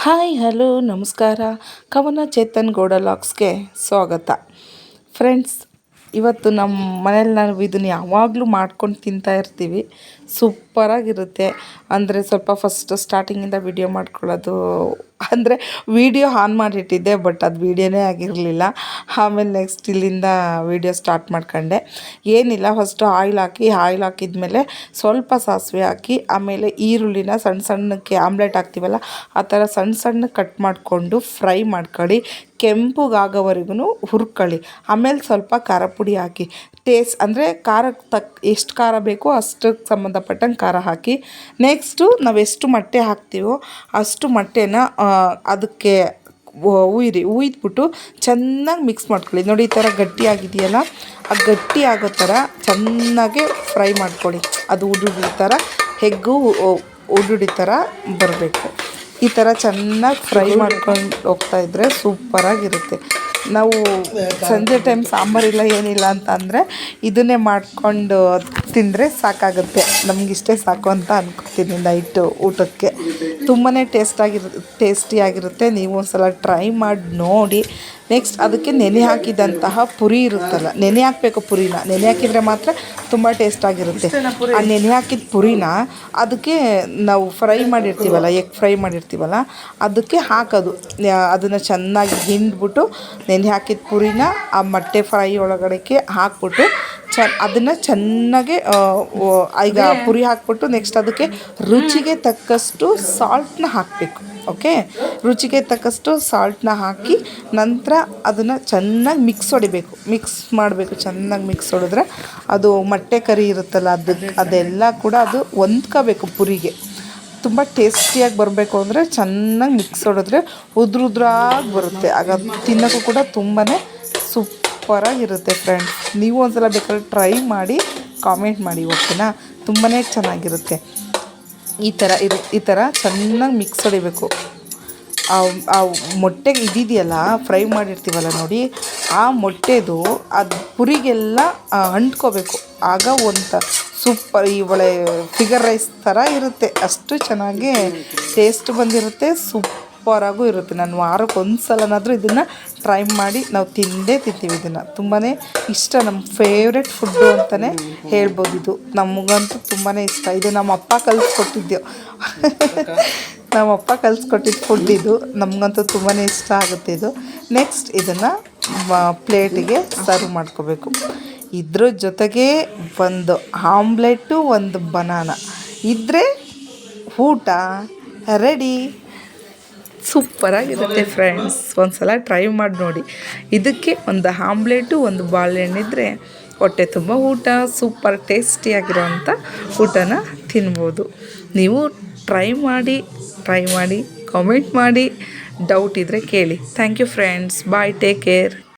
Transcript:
Hi hello ನಮಸ್ಕಾರ. ಕವನ ಚೇತನ್ ಗೌಡ ಲಾಗ್ಸ್ಗೆ ಸ್ವಾಗತ. ಫ್ರೆಂಡ್ಸ್, ಇವತ್ತು ನಮ್ಮ ಮನೇಲಿ ನಾವು ಇದನ್ನು ಯಾವಾಗಲೂ ಮಾಡ್ಕೊಂಡು ತಿಂತಾ ಇರ್ತೀವಿ. ಸೂಪರಾಗಿರುತ್ತೆ. ಅಂದರೆ ಸ್ವಲ್ಪ ಫಸ್ಟ್ ಸ್ಟಾರ್ಟಿಂಗಿಂದ ವಿಡಿಯೋ ಮಾಡ್ಕೊಳ್ಳೋದು, ಅಂದರೆ ವಿಡಿಯೋ ಆನ್ ಮಾಡಿಟ್ಟಿದ್ದೆ, ಬಟ್ ಅದು ವೀಡಿಯೋನೇ ಆಗಿರಲಿಲ್ಲ. ಆಮೇಲೆ ನೆಕ್ಸ್ಟ್ ಇಲ್ಲಿಂದ ವಿಡಿಯೋ ಸ್ಟಾರ್ಟ್ ಮಾಡ್ಕೊಂಡೆ. ಏನಿಲ್ಲ, ಫಸ್ಟು ಆಯಿಲ್ ಹಾಕಿದ್ಮೇಲೆ ಸ್ವಲ್ಪ ಸಾಸಿವೆ ಹಾಕಿ, ಆಮೇಲೆ ಈರುಳ್ಳಿನ ಸಣ್ಣ ಸಣ್ಣಕ್ಕೆ ಆಮ್ಲೆಟ್ ಹಾಕ್ತೀವಲ್ಲ ಆ ಥರ ಸಣ್ಣ ಕಟ್ ಮಾಡಿಕೊಂಡು ಫ್ರೈ ಮಾಡ್ಕೊಳ್ಳಿ. ಕೆಂಪುಗಾಗೋವರೆಗೂ ಹುರ್ಕೊಳ್ಳಿ. ಆಮೇಲೆ ಸ್ವಲ್ಪ ಖಾರ ಪುಡಿ ಹಾಕಿ, ಅಂದರೆ ಖಾರಕ್ಕೆ ಎಷ್ಟು ಖಾರ ಬೇಕೋ ಅಷ್ಟಕ್ಕೆ ಸಂಬಂಧಪಟ್ಟಂಗೆ ಖಾರ ಹಾಕಿ. ನೆಕ್ಸ್ಟು ನಾವು ಎಷ್ಟು ಮೊಟ್ಟೆ ಹಾಕ್ತೀವೋ ಅಷ್ಟು ಮೊಟ್ಟೆನ ಅದಕ್ಕೆ ಹುಯ್ದ್ಬಿಟ್ಟು ಚೆನ್ನಾಗಿ ಮಿಕ್ಸ್ ಮಾಡ್ಕೊಳ್ಳಿ. ನೋಡಿ, ಈ ಥರ ಗಟ್ಟಿಯಾಗಿದೆಯಲ್ಲ, ಆ ಗಟ್ಟಿ ಆಗೋ ಥರ ಚೆನ್ನಾಗೆ ಫ್ರೈ ಮಾಡ್ಕೊಳ್ಳಿ. ಅದು ಉಡುಡಿ ಥರ, ಹೆಗ್ಗು ಉಡುಡಿ ಥರ ಬರಬೇಕು. ಈ ಥರ ಚೆನ್ನಾಗಿ ಫ್ರೈ ಮಾಡ್ಕೊಂಡು ಹೋಗ್ತಾಯಿದ್ರೆ ಸೂಪರಾಗಿರುತ್ತೆ. ನಾವು ಸಂಜೆ ಟೈಮ್ ಸಾಂಬಾರಿಲ್ಲ ಏನಿಲ್ಲ ಅಂತ ಅಂದರೆ ಇದನ್ನೇ ಮಾಡಿಕೊಂಡು ತಿಂದರೆ ಸಾಕಾಗುತ್ತೆ. ನಮಗಿಷ್ಟೇ ಸಾಕು ಅಂತ ಅಂದ್ಕೊತೀನಿ. ನೈಟು ಊಟಕ್ಕೆ ತುಂಬಾ ಟೇಸ್ಟಿಯಾಗಿರುತ್ತೆ. ನೀವು ಒಂದ್ಸಲ ಟ್ರೈ ಮಾಡಿ ನೋಡಿ. ನೆಕ್ಸ್ಟ್ ಅದಕ್ಕೆ ನೆನೆ ಹಾಕಿದಂತಹ ಪುರಿ ಇರುತ್ತಲ್ಲ, ನೆನೆ ಹಾಕಬೇಕು. ಪುರಿನ ನೆನೆ ಹಾಕಿದರೆ ಮಾತ್ರ ತುಂಬ ಟೇಸ್ಟಾಗಿರುತ್ತೆ. ಆ ನೆನೆ ಹಾಕಿದ ಪುರಿನ ಅದಕ್ಕೆ ನಾವು ಫ್ರೈ ಮಾಡಿರ್ತೀವಲ್ಲ, ಎಗ್ ಫ್ರೈ ಮಾಡಿರ್ತೀವಲ್ಲ ಅದಕ್ಕೆ ಹಾಕೋದು. ಅದನ್ನು ಚೆನ್ನಾಗಿ ಹಿಂಡ್ಬಿಟ್ಟು ನೆನೆ ಹಾಕಿದ ಪುರಿನ ಆ ಮೊಟ್ಟೆ ಫ್ರೈ ಒಳಗಡೆಗೆ ಹಾಕ್ಬಿಟ್ಟು ಅದನ್ನು ಚೆನ್ನಾಗೆ ಈಗ ಪುರಿ ಹಾಕ್ಬಿಟ್ಟು ನೆಕ್ಸ್ಟ್ ಅದಕ್ಕೆ ರುಚಿಗೆ ತಕ್ಕಷ್ಟು ಸಾಲ್ಟನ್ನ ಹಾಕಬೇಕು. ಓಕೆ, ರುಚಿಗೆ ತಕ್ಕಷ್ಟು ಸಾಲ್ಟನ್ನ ಹಾಕಿ ನಂತರ ಅದನ್ನು ಚೆನ್ನಾಗಿ ಮಿಕ್ಸ್ ಮಾಡಬೇಕು. ಚೆನ್ನಾಗಿ ಮಿಕ್ಸ್ ಹೊಡೆದ್ರೆ ಅದು ಮೊಟ್ಟೆ ಕರಿ ಇರುತ್ತಲ್ಲ, ಅದೆಲ್ಲ ಕೂಡ ಅದು ಹೊಂದ್ಕೋಬೇಕು ಪುರಿಗೆ. ತುಂಬ ಟೇಸ್ಟಿಯಾಗಿ ಬರಬೇಕು ಅಂದರೆ ಚೆನ್ನಾಗಿ ಮಿಕ್ಸ್ ಹೊಡೆದ್ರೆ ಉದ್ರಾಗಿ ಬರುತ್ತೆ. ಆಗ ತಿನ್ನೋಕ್ಕೂ ಕೂಡ ತುಂಬಾ ಸೂಪರಾಗಿರುತ್ತೆ. ಫ್ರೆಂಡ್ಸ್, ನೀವು ಒಂದ್ಸಲ ಬೇಕಾದ್ರೆ ಟ್ರೈ ಮಾಡಿ ಕಾಮೆಂಟ್ ಮಾಡಿ, ಓಕೆನಾ? ತುಂಬಾ ಚೆನ್ನಾಗಿರುತ್ತೆ. ಈ ಥರ ಚೆನ್ನಾಗಿ ಮಿಕ್ಸ್ ಹೊಡಿಬೇಕು. ಆ ಮೊಟ್ಟೆಗೆ ಇದೆಯಲ್ಲ ಫ್ರೈ ಮಾಡಿರ್ತೀವಲ್ಲ ನೋಡಿ, ಆ ಮೊಟ್ಟೆದು ಅದು ಪುರಿಗೆಲ್ಲ ಅಂಟ್ಕೋಬೇಕು. ಆಗ ಸೂಪರ್ ಒಳ್ಳೆ ಫಿಗರ್ ರೈಸ್ ಥರ ಇರುತ್ತೆ. ಅಷ್ಟು ಚೆನ್ನಾಗಿ ಟೇಸ್ಟ್ ಬಂದಿರುತ್ತೆ, ಸೂಪರಾಗೂ ಇರುತ್ತೆ. ನಾನು ವಾರಕ್ಕೆ ಒಂದು ಸಲನಾದರೂ ಇದನ್ನು ಟ್ರೈ ಮಾಡಿ ನಾವು ತಿಂತೀವಿ. ಇದನ್ನು ತುಂಬಾ ಇಷ್ಟ, ನಮ್ಮ ಫೇವ್ರೆಟ್ ಫುಡ್ಡು ಅಂತಲೇ ಹೇಳ್ಬೋದು. ಇದು ನಮಗಂತೂ ತುಂಬಾ ಇಷ್ಟ. ಇದು ನಮ್ಮಪ್ಪ ಕಲಿಸ್ಕೊಟ್ಟಿದ್ದು ಫುಡ್ ಇದು. ನಮಗಂತೂ ತುಂಬಾ ಇಷ್ಟ ಆಗುತ್ತೆ ಇದು. ನೆಕ್ಸ್ಟ್ ಇದನ್ನು ಪ್ಲೇಟಿಗೆ ಸರ್ವ್ ಮಾಡ್ಕೋಬೇಕು. ಇದ್ರ ಜೊತೆಗೆ ಒಂದು ಆಮ್ಲೆಟು, ಒಂದು ಬನಾನ ಇದ್ದರೆ ಊಟ ರೆಡಿ. ಸೂಪರಾಗಿರುತ್ತೆ ಫ್ರೆಂಡ್ಸ್, ಒಂದು ಸಲ ಟ್ರೈ ಮಾಡಿ ನೋಡಿ. ಇದಕ್ಕೆ ಒಂದು ಆಮ್ಲೆಟು, ಒಂದು ಬಾಳೆಹಣ್ಣಿದ್ರೆ ಹೊಟ್ಟೆ ತುಂಬ ಊಟ, ಸೂಪರ್ ಟೇಸ್ಟಿಯಾಗಿರೋವಂಥ ಊಟನ ತಿನ್ಬೋದು. ನೀವು ಟ್ರೈ ಮಾಡಿ ಕಾಮೆಂಟ್ ಮಾಡಿ. ಡೌಟ್ ಇದ್ದರೆ ಕೇಳಿ. Thank you friends. Bye, take care.